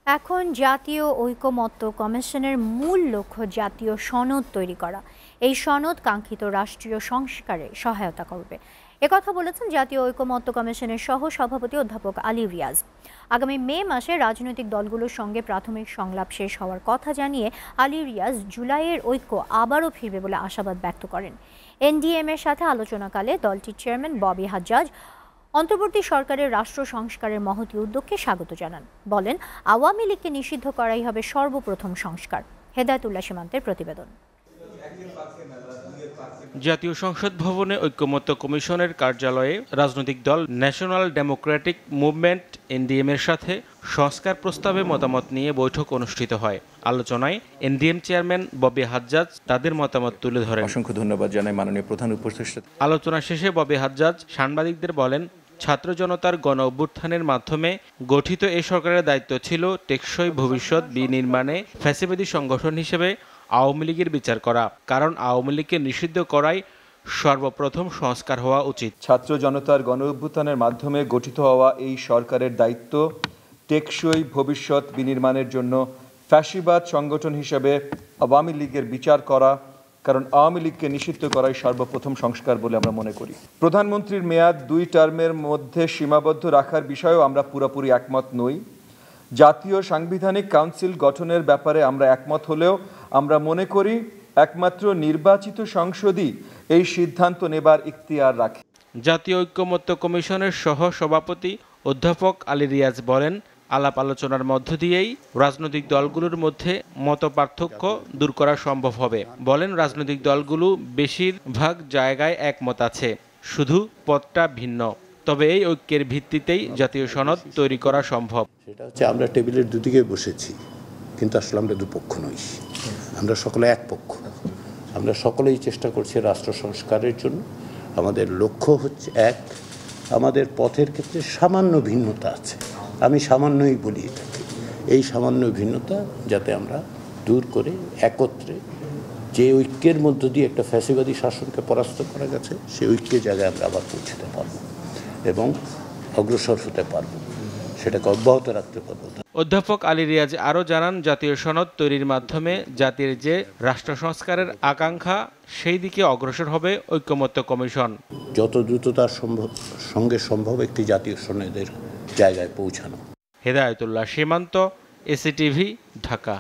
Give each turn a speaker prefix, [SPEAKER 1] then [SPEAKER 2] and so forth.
[SPEAKER 1] এখন জাতীয় ঐকমত্য কমিশনের মূল লক্ষ্য জাতীয় সনদ তৈরি করা। এই সনদ কাঙ্ক্ষিত রাষ্ট্রীয় সংস্কারে সহায়তা করবে, একথা বলেছেন জাতীয় ঐকমত্য কমিশনের সহ সভাপতি অধ্যাপক আলী রিয়াজ। আগামী মে মাসে রাজনৈতিক দলগুলোর সঙ্গে প্রাথমিক সংলাপ শেষ হওয়ার কথা জানিয়ে আলী রিয়াজ জুলাইয়ের ঐক্য আবারও ফিরবে বলে আশাবাদ ব্যক্ত করেন। এনডিএম-এর সাথে আলোচনাকালে দলটির চেয়ারম্যান ববি হাজ্জাজ অন্তর্বর্তী সরকারের রাষ্ট্র সংস্কারের মহতী উদ্যোগকে স্বাগত জানান। বলেন, আওয়ামী লীগকে নিষিদ্ধ করাই হবে সর্বপ্রথম সংস্কার। হেদায়েতুল্লাহ সীমান্তের প্রতিবেদন।
[SPEAKER 2] জাতীয় সংসদ ভবনে ঐকমত্য কমিশনের কার্যালয়ে রাজনৈতিক দল ন্যাশনাল ডেমোক্রেটিক মুভমেন্ট এনডিএম-এর সাথে সংস্কার প্রস্তাবে মতামত নিয়ে বৈঠক অনুষ্ঠিত হয়। আলোচনায় এনডিএম চেয়ারম্যান ববি হাজ্জাজ তাদের মতামত তুলে ধরেন।
[SPEAKER 3] অসংখ্য ধন্যবাদ জানাই মাননীয় প্রধান উপদেষ্টা।
[SPEAKER 2] আলোচনা শেষে ববি হাজ্জাজ সাংবাদিকদের বলেন, ছাত্র জনতার গণ অভ্যুত্থানের মাধ্যমে গঠিত এই সরকারের দায়িত্ব ছিল টেকসই ভবিষ্যৎ বিনির্মাণে ফ্যাসিবাদী সংগঠন হিসেবে আওয়ামী লীগের বিচার করা, কারণ আওয়ামী লীগকে নিষিদ্ধ করাই সর্বপ্রথম সংস্কার হওয়া উচিত।
[SPEAKER 3] ছাত্র জনতার গণ অভ্যুত্থানের মাধ্যমে গঠিত হওয়া এই সরকারের দায়িত্ব টেকসই ভবিষ্যৎ বিনির্মাণের জন্য ফ্যাসিবাদ সংগঠন হিসেবে আওয়ামী লীগের বিচার করা, কারণ আওয়ামী লীগকে নিষিদ্ধ করাই সর্বপ্রথম সংস্কার বলে আমরা মনে করি। প্রধানমন্ত্রীর মেয়াদ 2 টার্মের মধ্যে সীমাবদ্ধ রাখার বিষয়েও আমরা পুরোপুরি একমত নই। জাতীয় সাংবিধানিক কাউন্সিল গঠনের ব্যাপারে আমরা একমত হলেও আমরা মনে করি একমাত্র নির্বাচিত সংসদই এই সিদ্ধান্ত নেবার ইখতিয়ার রাখে।
[SPEAKER 2] জাতীয় ঐকমত্য কমিশনের সহ সভাপতি অধ্যাপক আলী রিয়াজ বলেন, আলাপ আলোচনার মধ্য দিয়েই রাজনৈতিক দলগুলোর মধ্যে মতপার্থক্য দূর করা সম্ভব হবে। বলেন, রাজনৈতিক দলগুলো বেশিরভাগ জায়গায় একমত আছে, শুধু পথটা ভিন্ন। তবে এই ঐক্যের ভিত্তিতেই জাতীয় সনদ তৈরি করা সম্ভব।
[SPEAKER 4] সেটা হচ্ছে আমরা টেবিলের দুদিকে বসেছি, কিন্তু আসলে আমরা দুপক্ষ নই, আমরা সকলে এক পক্ষ। আমরা সকলেই চেষ্টা করছি রাষ্ট্র সংস্কারের জন্য। আমাদের লক্ষ্য হচ্ছে এক, আমাদের পথের ক্ষেত্রে সামান্য ভিন্নতা আছে, আমি সামান্যই বলি এটাকে। এই সামান্য ভিন্নতা যাতে আমরা দূর করে একত্রে যে ঐক্যের মধ্য দিয়ে একটা ফ্যাসিবাদী শাসনকে পরাস্ত করা গেছে, সেই ঐক্যের জায়গায় আমরা আবার পৌঁছতে পারবো এবং অগ্রসর হতে পারবো, সেটাকে অব্যাহত রাখতে পারবো।
[SPEAKER 2] অধ্যাপক আলী রিয়াজ আরও জানান, জাতীয় সনদ তৈরির মাধ্যমে জাতির যে রাষ্ট্র সংস্কারের আকাঙ্ক্ষা, সেই দিকে অগ্রসর হবে ঐকমত্য কমিশন।
[SPEAKER 4] যত দ্রুততার সঙ্গে সম্ভব একটি জাতীয় সনদের জায়গায় পৌঁছানো।
[SPEAKER 2] হেদায়েতুল্লাহ সীমান্ত, এসিটিভি, ঢাকা।